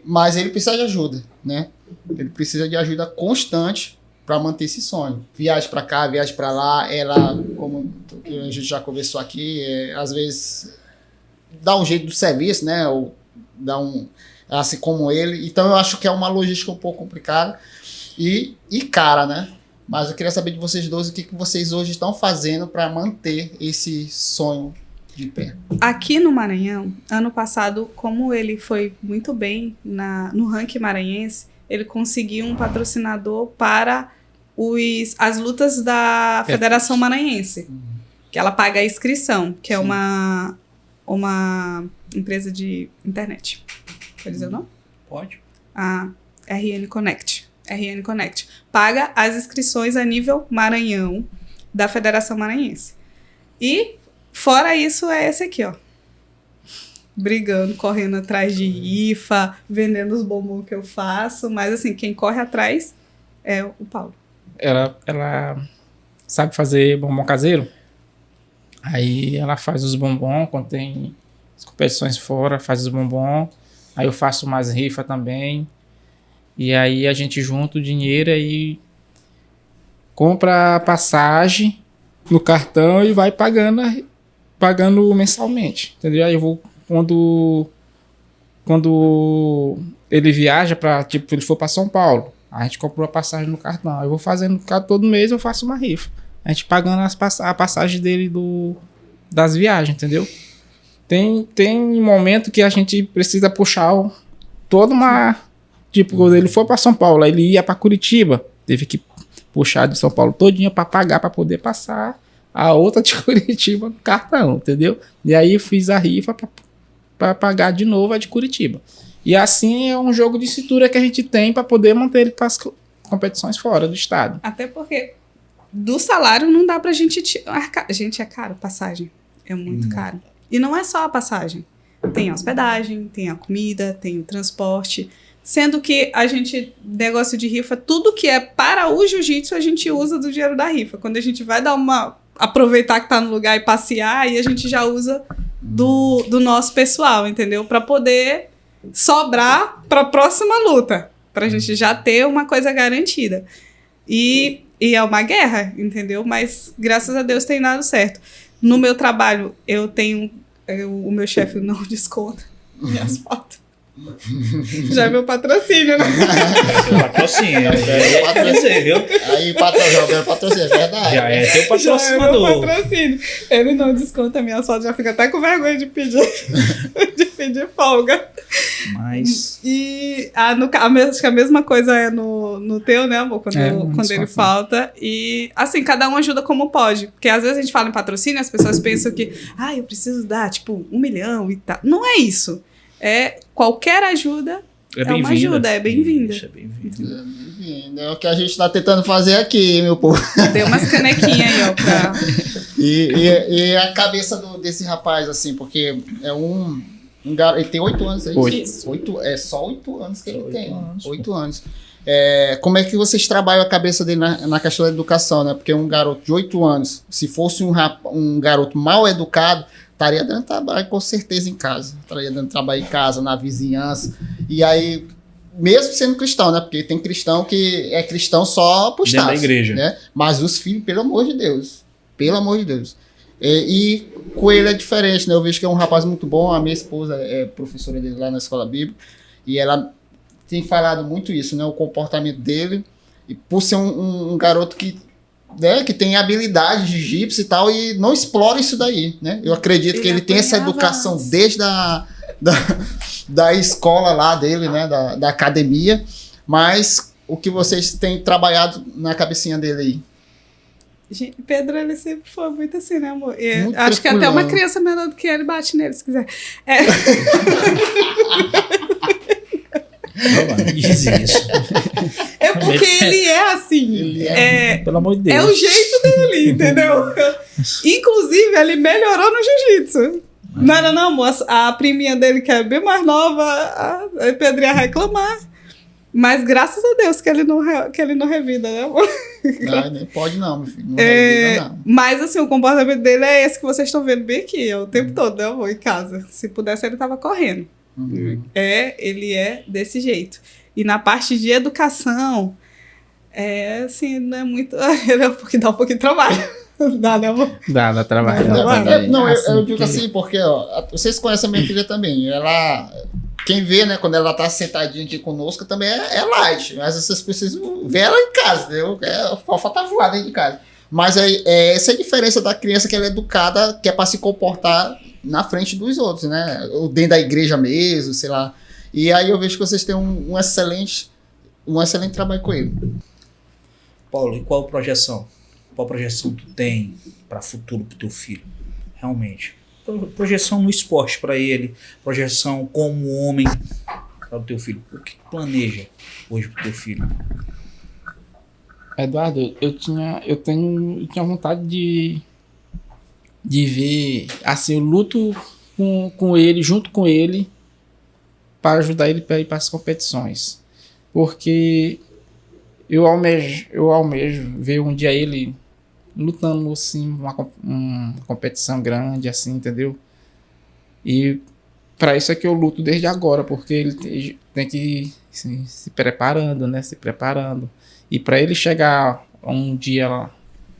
Mas ele precisa de ajuda, né? Ele precisa de ajuda constante para manter esse sonho. Viagem para cá, viagem para lá, ela, como a gente já conversou aqui, às vezes dá um jeito do serviço, né? Ou dá assim como ele. Então eu acho que é uma logística um pouco complicada e cara, né? Mas eu queria saber de vocês dois o que vocês hoje estão fazendo para manter esse sonho de pé. Aqui no Maranhão, ano passado, como ele foi muito bem no ranking maranhense, ele conseguiu um patrocinador para as lutas da Federação Maranhense, que ela paga a inscrição, que é uma empresa de internet. Pode dizer o nome? Pode. A RN Connect. RN Connect. Paga as inscrições a nível Maranhão da Federação Maranhense. E, fora isso, é esse aqui, ó. Brigando, correndo atrás de rifa, vendendo os bombons que eu faço. Mas, assim, quem corre atrás é o Paulo. Ela sabe fazer bombom caseiro. Aí ela faz os bombons, quando tem as competições fora, faz os bombons. Aí eu faço umas rifas também. E aí a gente junta o dinheiro e compra a passagem no cartão e vai pagando mensalmente, entendeu? Aí eu vou, quando ele viaja para, tipo, ele for para São Paulo, a gente comprou a passagem no cartão. Eu vou fazendo, todo mês eu faço uma rifa. A gente pagando a passagem dele das viagens, entendeu? Tem um momento que a gente precisa puxar toda uma... Tipo, quando ele for para São Paulo, ele ia para Curitiba, teve que puxar de São Paulo todinha para pagar, para poder passar a outra de Curitiba no cartão, entendeu? E aí eu fiz a rifa para pagar de novo a de Curitiba. E assim é um jogo de cintura que a gente tem para poder manter ele para as competições fora do estado. Até porque do salário não dá pra gente... Gente, é caro passagem. É muito caro. E não é só a passagem. Tem a hospedagem, tem a comida, tem o transporte... Sendo que a gente, negócio de rifa, tudo que é para o jiu-jitsu, a gente usa do dinheiro da rifa. Quando a gente vai aproveitar que tá no lugar e passear, aí a gente já usa do nosso pessoal, entendeu? Para poder sobrar para a próxima luta. Pra gente já ter uma coisa garantida. E é uma guerra, entendeu? Mas, graças a Deus, tem dado certo. No meu trabalho, o meu chefe não desconta minhas fotos. Já é meu patrocínio, né? Patrocínio, viu? Aí, patrocínio, é verdade. Já é teu Já patrocinador. é meu patrocínio. Ele não desconta minhas fotos, já fica até com vergonha de pedir, de pedir folga. Mas... E acho que a mesma coisa é no teu, né, amor? Quando ele falta. E, assim, cada um ajuda como pode. Porque às vezes a gente fala em patrocínio, as pessoas pensam que, eu preciso dar, tipo, 1 milhão e tal. Não é isso. Qualquer ajuda é uma ajuda, é bem-vinda. Isso é bem-vindo. É o que a gente tá tentando fazer aqui, meu povo. Deu umas canequinhas aí, ó, pra... E a cabeça desse rapaz, assim, porque é um garoto, ele tem 8 anos, é isso? 8, é só 8 anos que ele tem. 8 anos. Como é que vocês trabalham a cabeça dele na questão da educação, né? Porque um garoto de 8 anos, se fosse um garoto mal educado, estaria dando trabalho com certeza em casa. Estaria dando trabalho em casa, na vizinhança. E aí, mesmo sendo cristão, né? Porque tem cristão que é cristão só pro dentro da igreja. Né? Mas os filhos, pelo amor de Deus. Pelo amor de Deus. E com ele é diferente, né? Eu vejo que é um rapaz muito bom. A minha esposa é professora dele lá na escola bíblica. E ela tem falado muito isso, né? O comportamento dele. E por ser um garoto que tem habilidade de jiu-jitsu e tal, e não explora isso daí, né? Eu acredito que ele tem essa educação desde a da escola lá dele, né? Da academia. Mas o que vocês têm trabalhado na cabecinha dele aí? Gente, Pedro, ele sempre foi muito assim, né, amor? Muito Acho que até tranquilão. uma criança menor do que ele bate nele, se quiser. Não diz isso. É porque ele é assim. Ele Pelo amor de Deus. É o jeito dele, entendeu? Inclusive, ele melhorou no jiu-jitsu. Não, amor. A priminha dele, que é bem mais nova, a Pedro ia reclamar. Mas graças a Deus que ele não revida, né, amor? Ah, nem pode não, meu filho. Não revida, não. Mas assim, o comportamento dele é esse que vocês estão vendo bem aqui, o tempo todo, né, amor, em casa. Se pudesse, ele tava correndo. Ele é desse jeito. E na parte de educação, assim, não é muito. Porque dá um pouquinho de trabalho. Dá, né, amor? Dá trabalho. Dá trabalho. Não, Assim, eu digo assim, porque ó, vocês conhecem a minha filha também. Ela. Quem vê, né, quando ela tá sentadinha aqui conosco, também é light. Mas vocês precisam ver ela em casa, entendeu? Falta voar dentro de casa. Mas essa é a diferença da criança que ela é educada, que é pra se comportar na frente dos outros, né? Ou dentro da igreja mesmo, sei lá. E aí eu vejo que vocês têm um excelente trabalho com ele. Paulo, e qual projeção? Qual projeção tu tem para futuro pro teu filho? Realmente. Projeção no esporte para ele, projeção como homem para o teu filho. O que planeja hoje pro teu filho? Eduardo, eu tinha vontade de ver, assim, eu luto com ele, junto com ele, para ajudar ele para ir para as competições. Porque eu almejo ver um dia ele lutando, assim, uma competição grande, assim, entendeu? E para isso é que eu luto desde agora, porque ele tem que se preparando, né? Se preparando. E para ele chegar um dia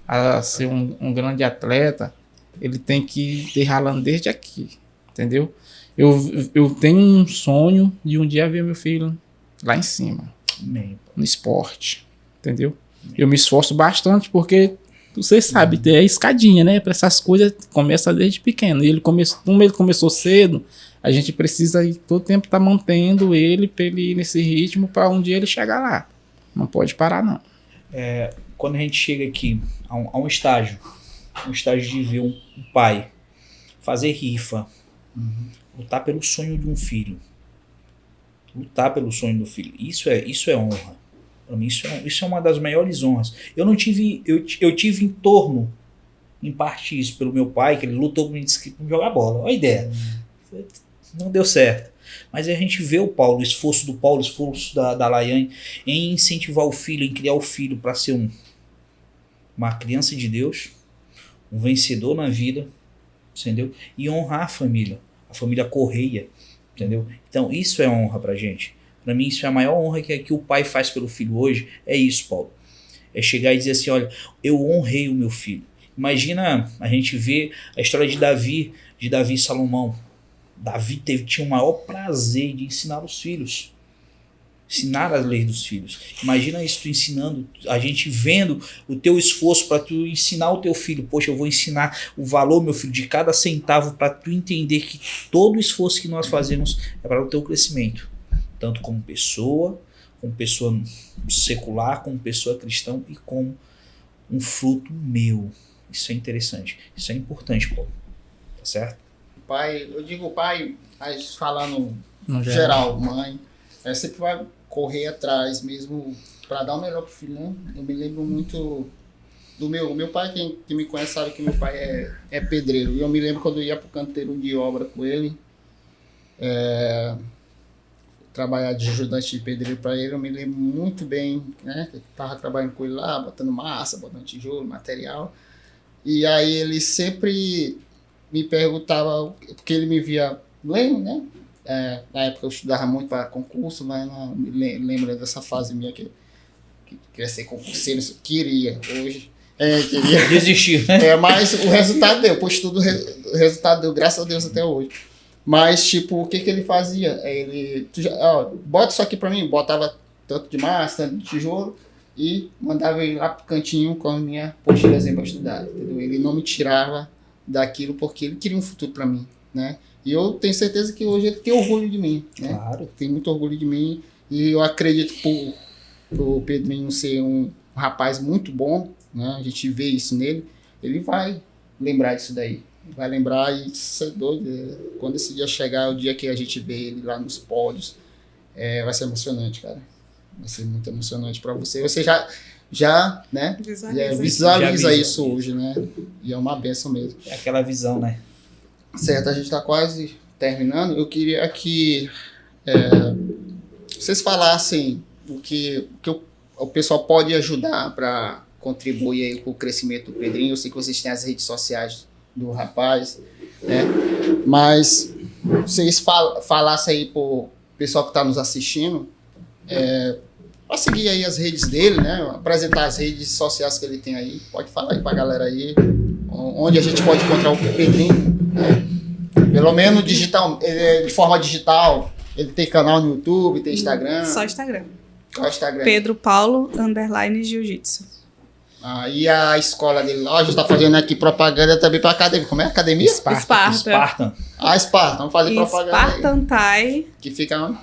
a ser um grande atleta, ele tem que ir ralando desde aqui, entendeu? Eu tenho um sonho de um dia ver meu filho lá em cima, Amém. no esporte, entendeu? Eu me esforço bastante porque vocês sabem, é escadinha, né? Para essas coisas começa desde pequeno. E como ele começou cedo, a gente precisa todo tempo estar mantendo ele para ele ir nesse ritmo para um dia ele chegar lá. Não pode parar, não. Quando a gente chega aqui a um estágio de ver um pai fazer rifa, lutar pelo sonho de um filho, lutar pelo sonho do filho, isso é honra. Para mim, isso é uma das maiores honras. Eu tive em torno, em parte isso, pelo meu pai, que ele lutou para me jogar bola. Olha a ideia. Não deu certo. Mas a gente vê o esforço do Paulo, o esforço da Laiane em incentivar o filho, em criar o filho para ser uma criança de Deus, um vencedor na vida, entendeu? E honrar a família Correia, entendeu? Então isso é honra pra gente. Pra mim isso é a maior honra que o pai faz pelo filho hoje, é isso, Paulo. É chegar e dizer assim, olha, eu honrei o meu filho. Imagina a gente ver a história de Davi e Salomão. Davi tinha o maior prazer de ensinar os filhos. Ensinar as leis dos filhos. Imagina isso, tu ensinando, a gente vendo o teu esforço para tu ensinar o teu filho. Poxa, eu vou ensinar o valor, meu filho, de cada centavo para tu entender que todo o esforço que nós fazemos é para o teu crescimento. Tanto como pessoa secular, como pessoa cristã e como um fruto meu. Isso é interessante. Isso é importante, Paulo. Tá certo? Pai, eu digo pai, mas falando No geral, mãe, sempre vai correr atrás mesmo para dar o melhor pro filho, né? Eu me lembro muito do meu pai, quem me conhece sabe que meu pai é pedreiro. E eu me lembro quando eu ia pro canteiro de obra com ele, trabalhar de ajudante de pedreiro para ele, eu me lembro muito bem, né? Eu tava trabalhando com ele lá, botando massa, botando tijolo, material. E aí ele sempre me perguntava, porque ele me via lendo, né? Na época eu estudava muito para concurso, mas não me lembro dessa fase minha que queria ser concurseiro, queria, hoje. Queria. Desistir, né? Mas o resultado deu, pois tudo o resultado deu, graças a Deus, até hoje. Mas, tipo, o que ele fazia? Ele, bota isso aqui pra mim, botava tanto de massa, tanto de tijolo, e mandava ele lá pro cantinho com a minha postilhazinha pra estudar, entendeu? Ele não me tirava daquilo porque ele queria um futuro pra mim, né? E eu tenho certeza que hoje ele tem orgulho de mim, né? Claro. Tem muito orgulho de mim. E eu acredito pro Pedrinho ser um rapaz muito bom, né? A gente vê isso nele. Ele vai lembrar disso daí. Vai lembrar e isso é doido. Quando esse dia chegar, o dia que a gente vê ele lá nos pódios, vai ser emocionante, cara. Vai ser muito emocionante para você. Você já né? Visualiza isso hoje, né? E é uma benção mesmo. É aquela visão, né? Certo, a gente está quase terminando. Eu queria que vocês falassem o que o pessoal pode ajudar para contribuir aí com o crescimento do Pedrinho. Eu sei que vocês têm as redes sociais do rapaz, né? Mas vocês falassem aí pro pessoal que está nos assistindo, para seguir aí as redes dele, né? Apresentar as redes sociais que ele tem aí. Pode falar aí para a galera aí, onde a gente pode encontrar o Pedrinho, né? Pelo menos digital, de forma digital. Ele tem canal no YouTube, tem Instagram. Só Instagram. Qual é o Instagram? Pedro Paulo _Jiu-Jitsu. E a escola dele, a gente tá fazendo aqui propaganda também pra academia. Como é a academia? Spartan. Spartan. Vamos fazer propaganda Spartan Thai. aí. Que fica onde?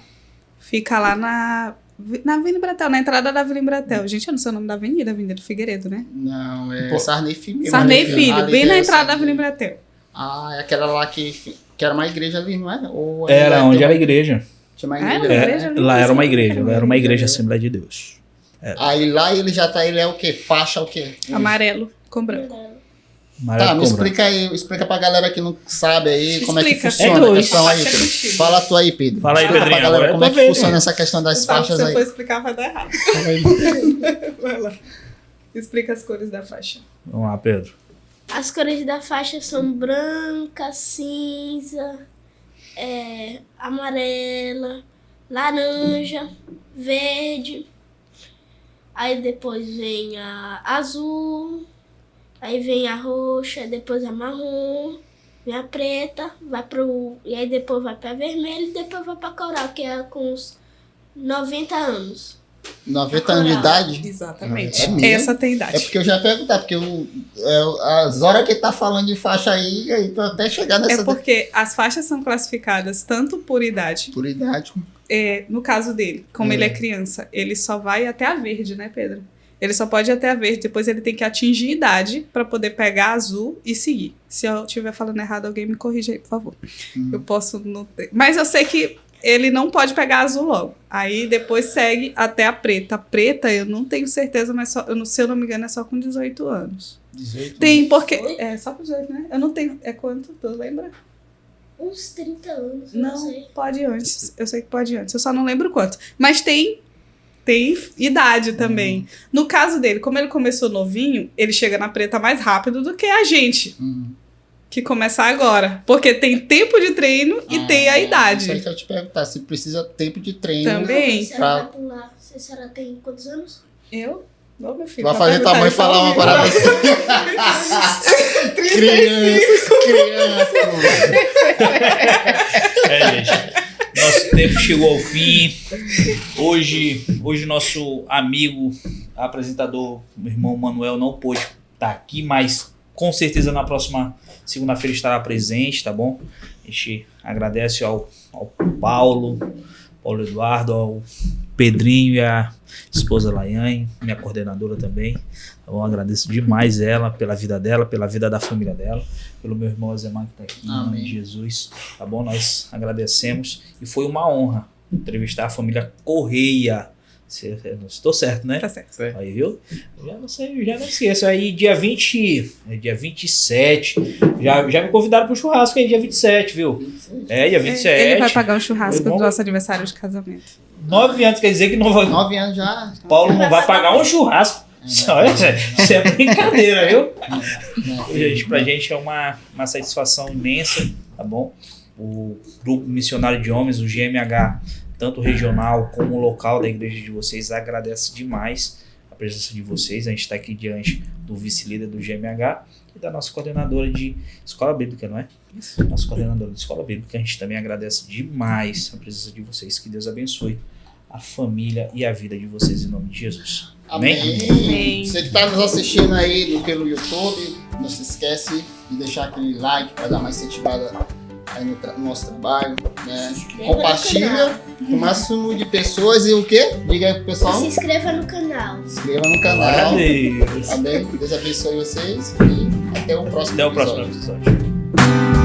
Fica lá na Avenida Bratel, na entrada da Avenida Bratel. Gente, eu não sei o nome da avenida, Avenida do Figueiredo, né? Não, é Sarney Filho. Sarney Filho, bem na entrada da Avenida Bratel. É aquela lá que era uma igreja ali, não é? Ou Era onde era a igreja. Tinha uma Era igreja. uma igreja ali? Lá era uma igreja. Lá era uma igreja Assembleia de Deus. Aí lá ele já tá, ele é o quê? Faixa o quê? Amarelo com branco. Tá, me explica aí, explica pra galera que não sabe aí como é que Explica. funciona a dois. questão aí. Faixa contigo. Fala tu aí, Pedro. Fala aí, Explica pra Pedrinho, galera agora como eu é tô que vendo. funciona essa questão das Se faixas você aí. for explicar, vai dar errado. Vai lá. Explica as cores da faixa. Vamos lá, Pedro. As cores da faixa são branca, cinza, amarela, laranja, verde. Aí depois vem a azul, aí vem a roxa, depois a marrom, vem a preta, e aí depois vai pra vermelho e depois vai pra coral, que é com uns 90 anos. 90 anos de idade? Exatamente. É mesmo? Essa tem idade. É porque eu já ia perguntar, porque as horas que tá falando de faixa aí tô até chegar nessa É porque as faixas são classificadas tanto por idade. por idade. No caso dele, como ele é criança, ele só vai até a verde, né, Pedro? Ele só pode ir até a verde, depois ele tem que atingir idade para poder pegar a azul e seguir. Se eu estiver falando errado, alguém me corrige aí, por favor. Eu posso não ter. Mas eu sei que ele não pode pegar a azul logo. Aí depois segue até a preta. A preta eu não tenho certeza, mas se eu não me engano é só com 18 anos. 18 Tem, porque... Oi? É só com 18, né? Eu não tenho... É quanto? Tu lembra? Uns 30 anos, não Não, sei. pode antes. Eu sei que pode antes. Eu só não lembro quanto. Mas tem idade também. No caso dele, como ele começou novinho, ele chega na preta mais rápido do que a gente, que começa agora. Porque tem tempo de treino e tem a idade. Isso aí que eu te perguntar, se precisa tempo de treino. Também. A senhora vai pular. A senhora tem quantos anos? Eu? Ô, meu filho. Vai fazer tua mãe falar uma parada assim. Criança. Gente. Nosso tempo chegou ao fim. Hoje nosso amigo, apresentador, meu irmão Manuel, não pôde estar aqui, mas com certeza na próxima segunda-feira estará presente, tá bom? A gente agradece ao Paulo Eduardo, ao Pedrinho e a esposa Laiane, minha coordenadora também. Tá bom? Agradeço demais ela, pela vida dela, pela vida da família dela, pelo meu irmão Azemar que está aqui, em nome de Jesus. Tá bom? Nós agradecemos e foi uma honra entrevistar a família Correia. Estou certo, né? Tá certo. Aí, viu? Já não esqueço. Aí, dia 27. Já me convidaram pro churrasco aí, dia 27, viu? Dia 27. Ele vai pagar um churrasco Vamos- do nosso aniversário de casamento. 9 anos, quer dizer que não vai. 9 anos já. Paulo não vai pagar um churrasco. Isso é brincadeira, viu? Gente, pra gente é uma satisfação imensa, tá bom? O Grupo Missionário de Homens, o GMH, tanto regional como local da igreja de vocês, agradece demais a presença de vocês. A gente está aqui diante do vice-líder do GMH e da nossa coordenadora de escola bíblica, não é? Nossa coordenadora de escola bíblica. A gente também agradece demais a presença de vocês. Que Deus abençoe a família e a vida de vocês em nome de Jesus. Amém? Amém. Você que está nos assistindo aí pelo YouTube, não se esquece de deixar aquele like para dar mais incentivada a aí no nosso trabalho, né? inscreva Compartilha com o máximo de pessoas e o quê? Diga aí pro pessoal. Se inscreva no canal. Se inscreva no Glória a canal. Deus. Amém? Deus abençoe vocês e até o próximo Até o próximo episódio.